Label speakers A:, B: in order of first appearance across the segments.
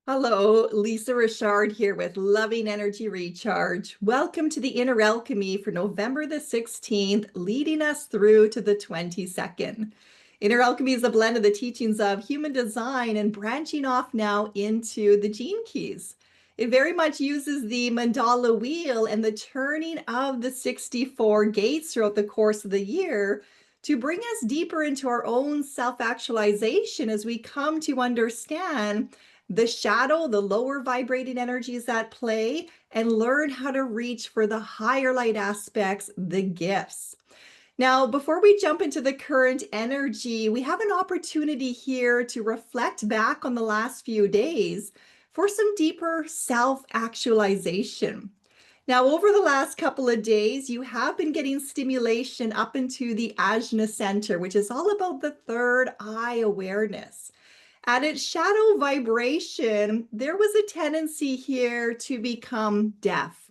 A: Hello, Lisa Richard here with Loving Energy Recharge. Welcome to the Inner Alchemy for November the 16th, leading us through to the 22nd. Inner Alchemy is a blend of the teachings of human design and branching off now into the gene keys. It very much uses the mandala wheel and the turning of the 64 gates throughout the course of the year to bring us deeper into our own self-actualization as we come to understand the shadow, the lower vibrating energies at play, and learn how to reach for the higher light aspects, the gifts. Now, before we jump into the current energy, we have an opportunity here to reflect back on the last few days for some deeper self-actualization. Now, over the last couple of days, you have been getting stimulation up into the Ajna Center, which is all about the third eye awareness. At its shadow vibration, there was a tendency here to become deaf,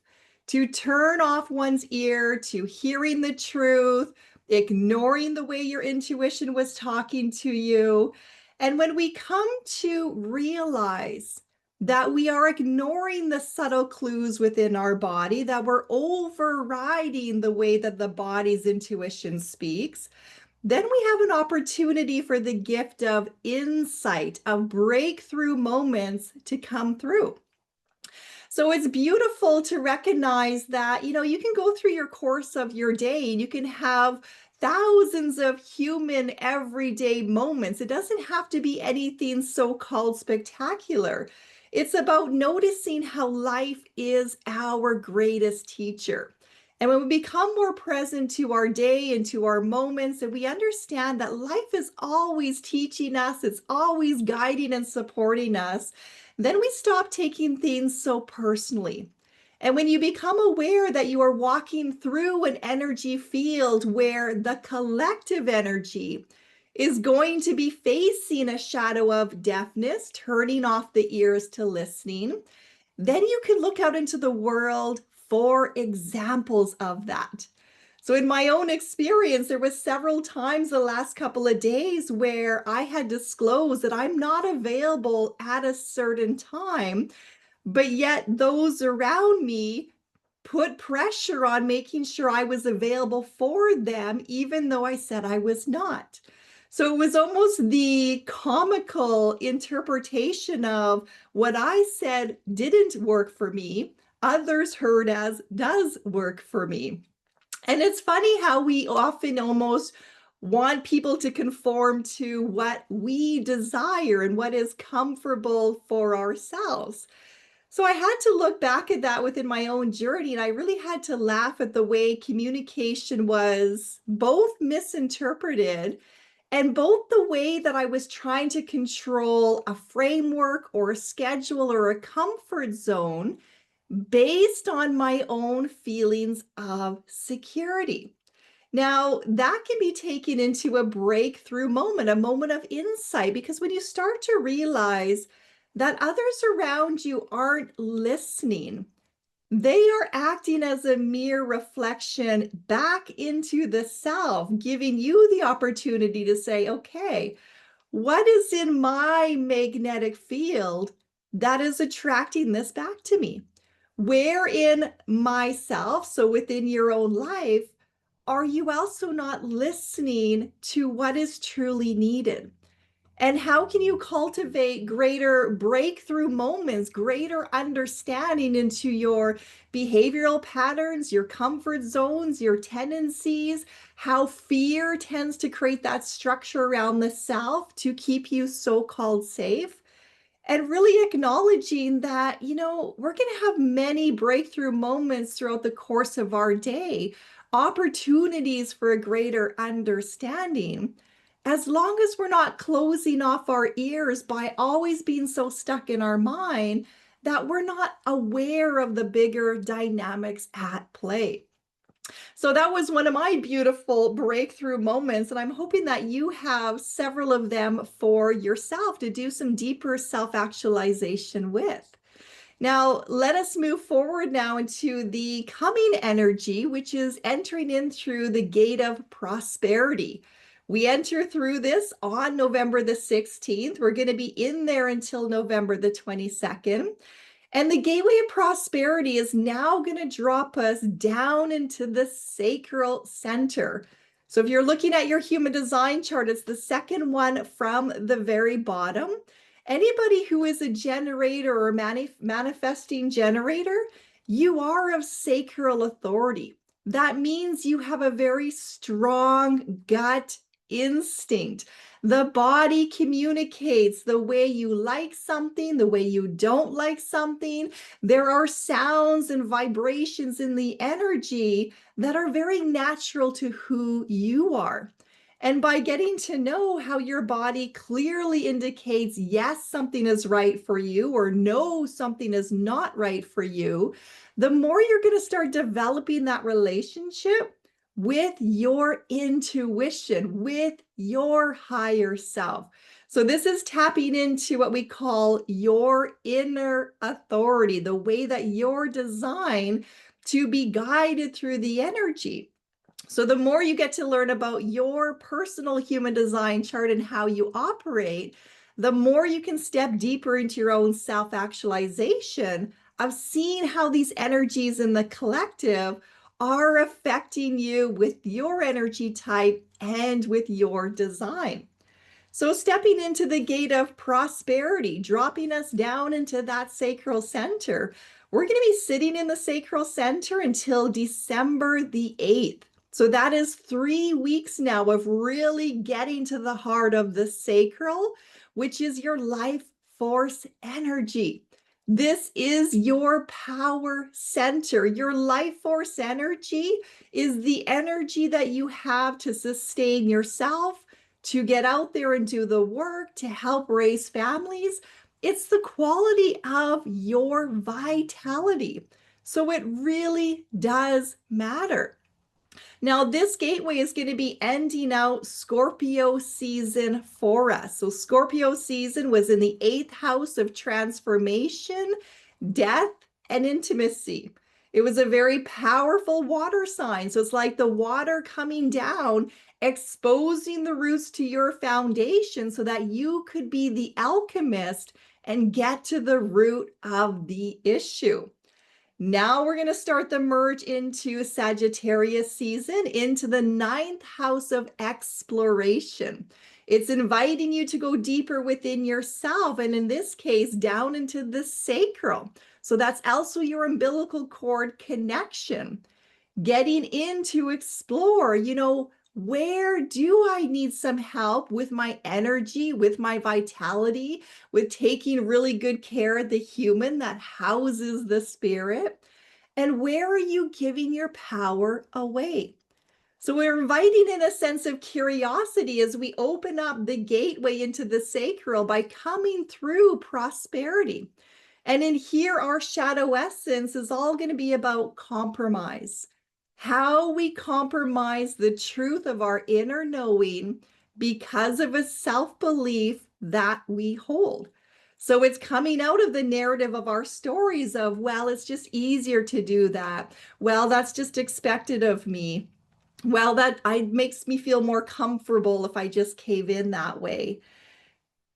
A: to turn off one's ear to hearing the truth, ignoring the way your intuition was talking to you. And when we come to realize that we are ignoring the subtle clues within our body, that we're overriding the way that the body's intuition speaks, then we have an opportunity for the gift of insight, of breakthrough moments to come through. So it's beautiful to recognize that, you can go through your course of your day and you can have thousands of human everyday moments. It doesn't have to be anything so-called spectacular. It's about noticing how life is our greatest teacher. And when we become more present to our day and to our moments, and we understand that life is always teaching us, it's always guiding and supporting us, then we stop taking things so personally. And when you become aware that you are walking through an energy field where the collective energy is going to be facing a shadow of deafness, turning off the ears to listening, then you can look out into the world for examples of that. So in my own experience, there was several times the last couple of days where I had disclosed that I'm not available at a certain time, but yet those around me put pressure on making sure I was available for them, even though I said I was not. So it was almost the comical interpretation of what I said didn't work for me, others heard as does work for me. And it's funny how we often almost want people to conform to what we desire and what is comfortable for ourselves. So I had to look back at that within my own journey, and I really had to laugh at the way communication was both misinterpreted and both the way that I was trying to control a framework or a schedule or a comfort zone based on my own feelings of security. Now, that can be taken into a breakthrough moment, a moment of insight, because when you start to realize that others around you aren't listening, they are acting as a mere reflection back into the self, giving you the opportunity to say, okay, what is in my magnetic field that is attracting this back to me? Where in myself, so within your own life, are you also not listening to what is truly needed? And how can you cultivate greater breakthrough moments, greater understanding into your behavioral patterns, your comfort zones, your tendencies, how fear tends to create that structure around the self to keep you so-called safe? And really acknowledging that, we're going to have many breakthrough moments throughout the course of our day, opportunities for a greater understanding, as long as we're not closing off our ears by always being so stuck in our mind that we're not aware of the bigger dynamics at play. So that was one of my beautiful breakthrough moments, and I'm hoping that you have several of them for yourself to do some deeper self-actualization with. Now, let us move forward now into the coming energy, which is entering in through the gate of prosperity, We enter through this on November the 16th. We're going to be in there until November the 22nd. And the gateway of prosperity is now going to drop us down into the sacral center. So if you're looking at your human design chart, it's the second one from the very bottom. Anybody who is a generator or manifesting generator, you are of sacral authority. That means you have a very strong gut instinct. The body communicates the way you like something, the way you don't like something. There are sounds and vibrations in the energy that are very natural to who you are. And by getting to know how your body clearly indicates, yes, something is right for you, or no, something is not right for you, the more you're going to start developing that relationship with your intuition, with your higher self. So this is tapping into what we call your inner authority, the way that you're designed to be guided through the energy. So the more you get to learn about your personal human design chart and how you operate, the more you can step deeper into your own self-actualization of seeing how these energies in the collective are affecting you with your energy type and with your design. So stepping into the gate of prosperity, dropping us down into that sacral center, we're going to be sitting in the sacral center until December the 8th. So that is 3 weeks now of really getting to the heart of the sacral, which is your life force energy. This is your power center. Your life force energy is the energy that you have to sustain yourself, to get out there and do the work, to help raise families. It's the quality of your vitality. So it really does matter. Now, this gateway is going to be ending out Scorpio season for us. So Scorpio season was in the 8th house of transformation, death, and intimacy. It was a very powerful water sign. So it's like the water coming down, exposing the roots to your foundation so that you could be the alchemist and get to the root of the issue. Now we're going to start the merge into Sagittarius season, into the 9th house of exploration. It's inviting you to go deeper within yourself, and in this case, down into the sacral. So that's also your umbilical cord connection. Getting in to explore, where do I need some help with my energy, with my vitality, with taking really good care of the human that houses the spirit? And where are you giving your power away? So we're inviting in a sense of curiosity as we open up the gateway into the sacral by coming through prosperity. And in here, our shadow essence is all going to be about compromise. How we compromise the truth of our inner knowing because of a self-belief that we hold. So it's coming out of the narrative of our stories of, well, it's just easier to do that. Well, that's just expected of me. Well, that makes me feel more comfortable if I just cave in that way.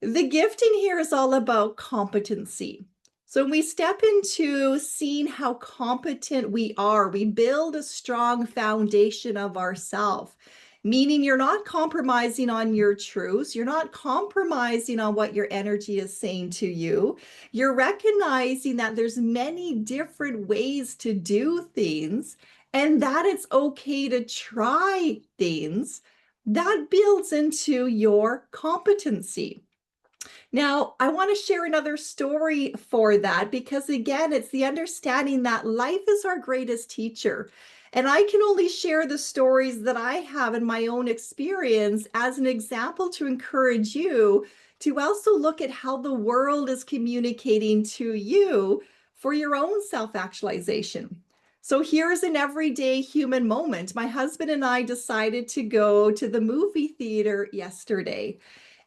A: The gifting here is all about competency. So when we step into seeing how competent we are, we build a strong foundation of ourself, meaning you're not compromising on your truths. You're not compromising on what your energy is saying to you. You're recognizing that there's many different ways to do things and that it's okay to try things. That builds into your competency. Now, I want to share another story for that because, again, it's the understanding that life is our greatest teacher. And I can only share the stories that I have in my own experience as an example to encourage you to also look at how the world is communicating to you for your own self-actualization. So here's an everyday human moment. My husband and I decided to go to the movie theater yesterday.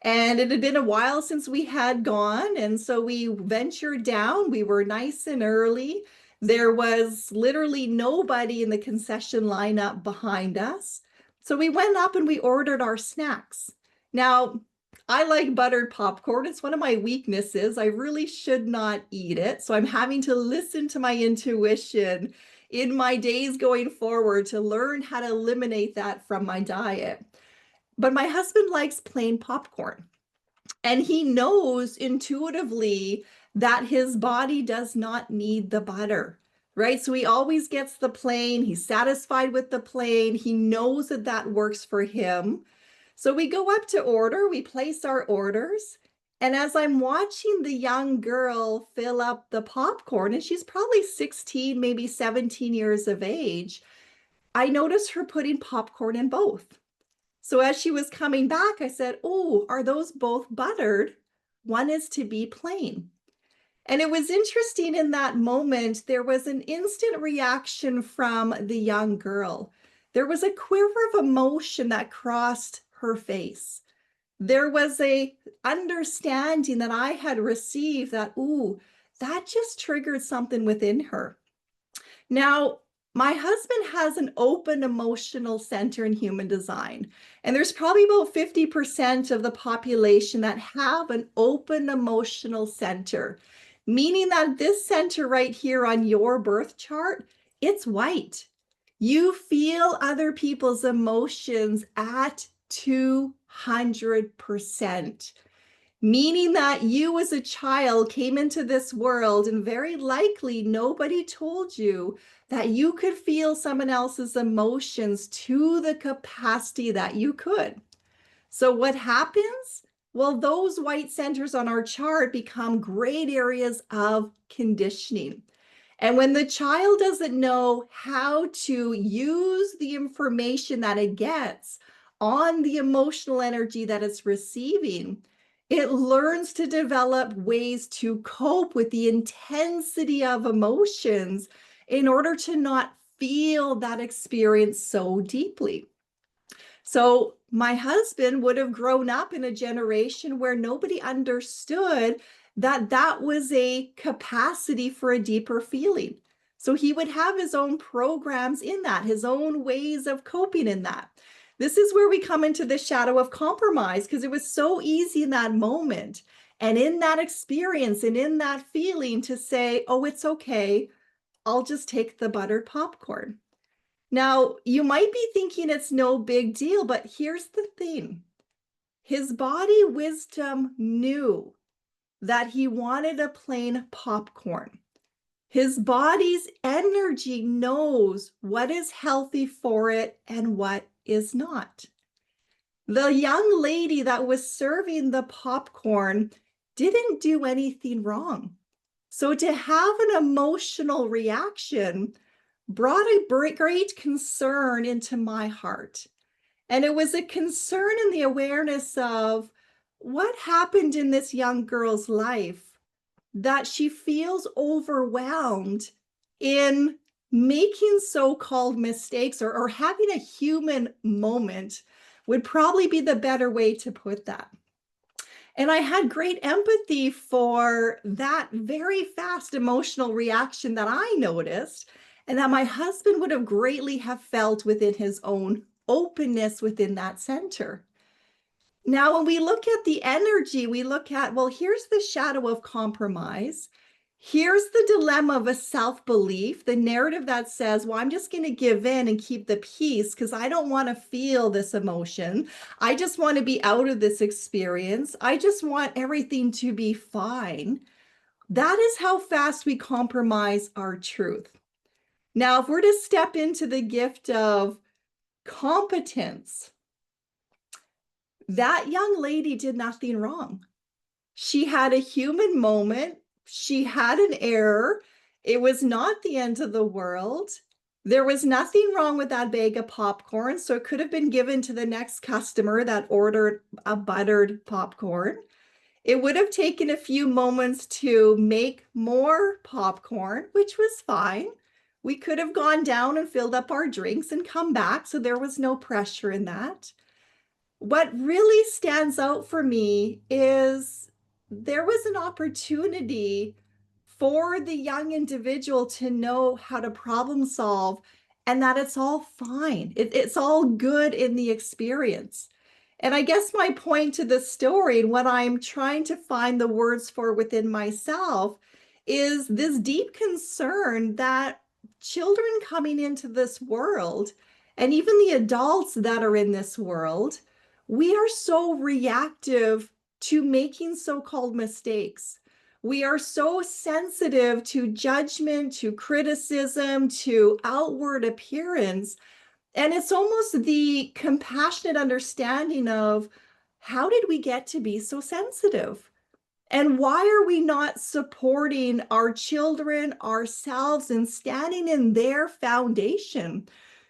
A: And it had been a while since we had gone. And so we ventured down. We were nice and early. There was literally nobody in the concession lineup behind us. So we went up and we ordered our snacks. Now, I like buttered popcorn. It's one of my weaknesses. I really should not eat it. So I'm having to listen to my intuition in my days going forward to learn how to eliminate that from my diet. But my husband likes plain popcorn. And he knows intuitively that his body does not need the butter, right? So he always gets the plain. He's satisfied with the plain. He knows that that works for him. So we go up to order, we place our orders. And as I'm watching the young girl fill up the popcorn, and she's probably 16, maybe 17 years of age, I notice her putting popcorn in both. So as she was coming back, I said, "Oh, are those both buttered? One is to be plain." And it was interesting in that moment, there was an instant reaction from the young girl. There was a quiver of emotion that crossed her face. There was a understanding that I had received that, ooh, that just triggered something within her. Now, my husband has an open emotional center in human design, and there's probably about 50% of the population that have an open emotional center, meaning that this center right here on your birth chart, it's white. You feel other people's emotions at 200%, meaning that you as a child came into this world and very likely nobody told you that you could feel someone else's emotions to the capacity that you could. So what happens? Well, those white centers on our chart become great areas of conditioning. And when the child doesn't know how to use the information that it gets on the emotional energy that it's receiving, it learns to develop ways to cope with the intensity of emotions in order to not feel that experience so deeply. So my husband would have grown up in a generation where nobody understood that that was a capacity for a deeper feeling. So he would have his own programs in that, his own ways of coping in that. This is where we come into the shadow of compromise because it was so easy in that moment and in that experience and in that feeling to say, oh, it's okay. I'll just take the buttered popcorn. Now, you might be thinking it's no big deal, but here's the thing. His body wisdom knew that he wanted a plain popcorn. His body's energy knows what is healthy for it and what is not. The young lady that was serving the popcorn didn't do anything wrong. So to have an emotional reaction brought a great concern into my heart. And it was a concern in the awareness of what happened in this young girl's life that she feels overwhelmed in making so-called mistakes or having a human moment would probably be the better way to put that. And I had great empathy for that very fast emotional reaction that I noticed and that my husband would have greatly have felt within his own openness within that center. Now, when we look at the energy, we look at, well, here's the shadow of compromise. Here's the dilemma of a self-belief, the narrative that says, well, I'm just going to give in and keep the peace because I don't want to feel this emotion. I just want to be out of this experience. I just want everything to be fine. That is how fast we compromise our truth. Now, if we're to step into the gift of competence, that young lady did nothing wrong. She had a human moment. She had an error. It was not the end of the world. There was nothing wrong with that bag of popcorn, so it could have been given to the next customer that ordered a buttered popcorn. It would have taken a few moments to make more popcorn, which was fine. We could have gone down and filled up our drinks and come back, so there was no pressure in that. What really stands out for me is there was an opportunity for the young individual to know how to problem solve and that it's all fine. It's all good in the experience. And I guess my point to this story, and what I'm trying to find the words for within myself, is this deep concern that children coming into this world, and even the adults that are in this world, we are so reactive to making so-called mistakes. We are so sensitive to judgment, to criticism, to outward appearance. And it's almost the compassionate understanding of, how did we get to be so sensitive? And why are we not supporting our children, ourselves, and standing in their foundation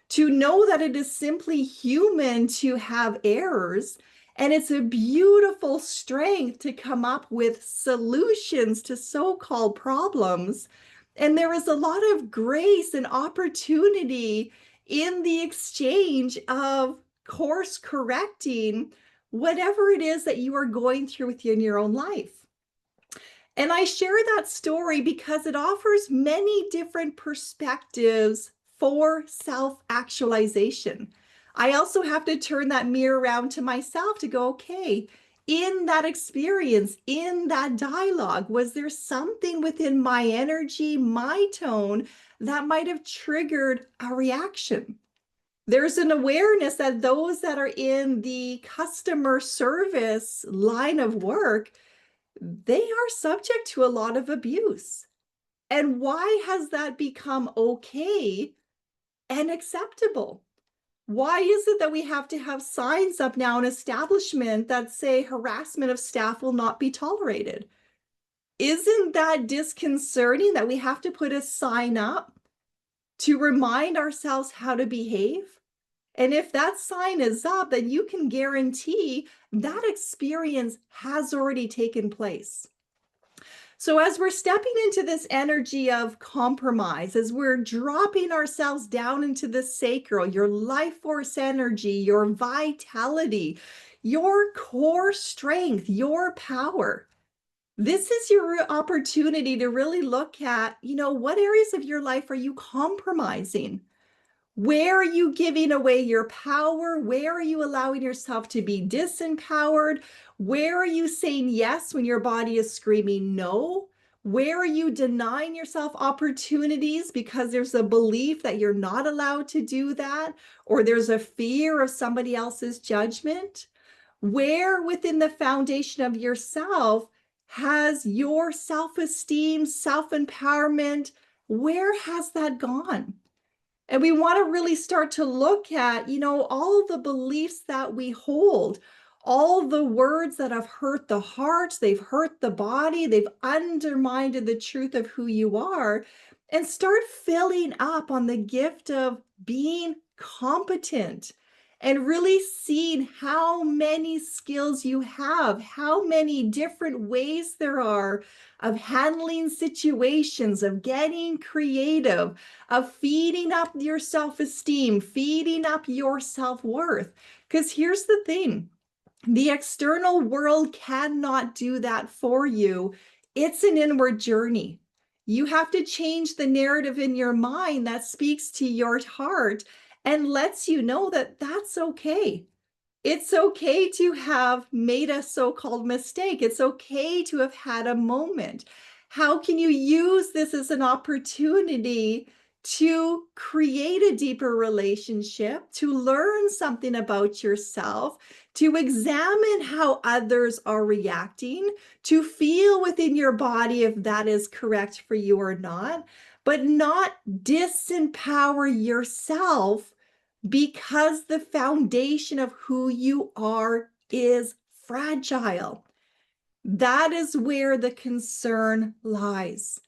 A: to know that it is simply human to have errors? And it's a beautiful strength to come up with solutions to so-called problems. And there is a lot of grace and opportunity in the exchange of course correcting whatever it is that you are going through within your own life. And I share that story because it offers many different perspectives for self-actualization. I also have to turn that mirror around to myself to go, okay, in that experience, in that dialogue, was there something within my energy, my tone, that might have triggered a reaction? There's an awareness that those that are in the customer service line of work, they are subject to a lot of abuse. And why has that become okay and acceptable? Why is it that we have to have signs up now in establishment that say harassment of staff will not be tolerated? Isn't that disconcerting that we have to put a sign up to remind ourselves how to behave? And if that sign is up, then you can guarantee that experience has already taken place. So as we're stepping into this energy of compromise, as we're dropping ourselves down into the sacral, your life force energy, your vitality, your core strength, your power, this is your opportunity to really look at, what areas of your life are you compromising? Where are you giving away your power? Where are you allowing yourself to be disempowered? Where are you saying yes when your body is screaming no? Where are you denying yourself opportunities because there's a belief that you're not allowed to do that, or there's a fear of somebody else's judgment? Where within the foundation of yourself has your self-esteem, self-empowerment, where has that gone? And we want to really start to look at, all the beliefs that we hold, all the words that have hurt the heart, they've hurt the body, they've undermined the truth of who you are, and start filling up on the gift of being competent and really seeing how many skills you have, how many different ways there are of handling situations, of getting creative, of feeding up your self-esteem, feeding up your self-worth. Because here's the thing, the external world cannot do that for you. It's an inward journey. You have to change the narrative in your mind that speaks to your heart and lets you know that that's okay. It's okay to have made a so-called mistake. It's okay to have had a moment. How can you use this as an opportunity to create a deeper relationship, to learn something about yourself, to examine how others are reacting, to feel within your body if that is correct for you or not, but not disempower yourself because the foundation of who you are is fragile. That is where the concern lies.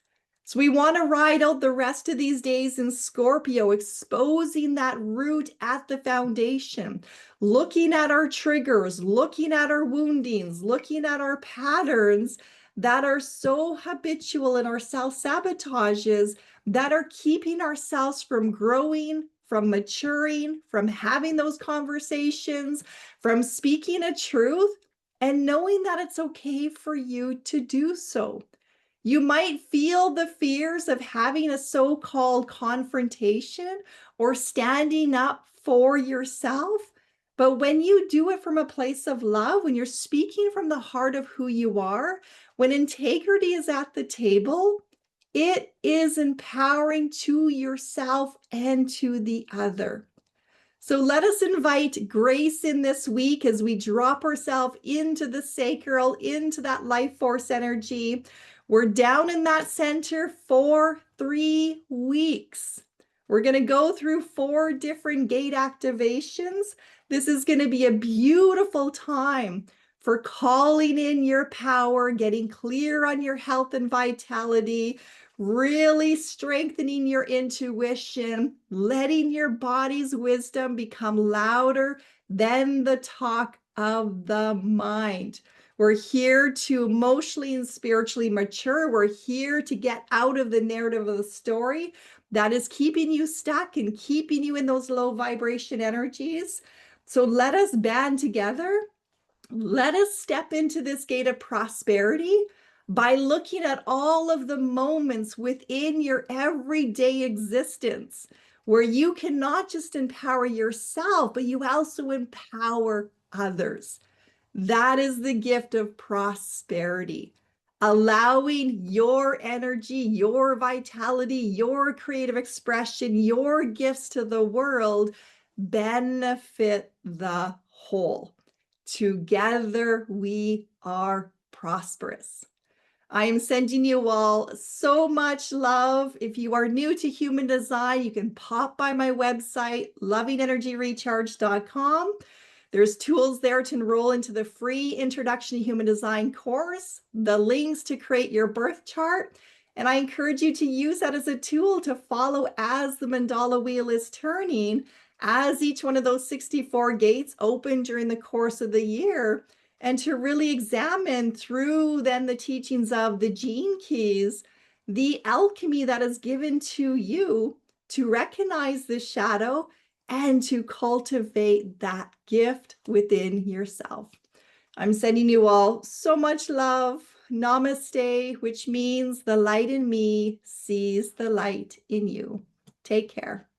A: So we want to ride out the rest of these days in Scorpio, exposing that root at the foundation, looking at our triggers, looking at our woundings, looking at our patterns that are so habitual in our self-sabotages that are keeping ourselves from growing, from maturing, from having those conversations, from speaking a truth, and knowing that it's okay for you to do so. You might feel the fears of having a so-called confrontation or standing up for yourself. But when you do it from a place of love, when you're speaking from the heart of who you are, when integrity is at the table, it is empowering to yourself and to the other. So let us invite grace in this week as we drop ourselves into the sacral, into that life force energy. We're down in that center for 3 weeks. We're going to go through 4 different gate activations. This is going to be a beautiful time for calling in your power, getting clear on your health and vitality, really strengthening your intuition, letting your body's wisdom become louder than the talk of the mind. We're here to emotionally and spiritually mature. We're here to get out of the narrative of the story that is keeping you stuck and keeping you in those low vibration energies. So let us band together. Let us step into this gate of prosperity by looking at all of the moments within your everyday existence where you can not just empower yourself, but you also empower others. That is the gift of prosperity. Allowing your energy, your vitality, your creative expression, your gifts to the world benefit the whole. Together we are prosperous. I am sending you all so much love. If you are new to human design, you can pop by my website, lovingenergyrecharge.com. There's tools there to enroll into the free Introduction to Human Design course, the links to create your birth chart, and I encourage you to use that as a tool to follow as the mandala wheel is turning, as each one of those 64 gates open during the course of the year, and to really examine through then the teachings of the gene keys, the alchemy that is given to you to recognize the shadow and to cultivate that gift within yourself. I'm sending you all so much love. Namaste, which means the light in me sees the light in you. Take care.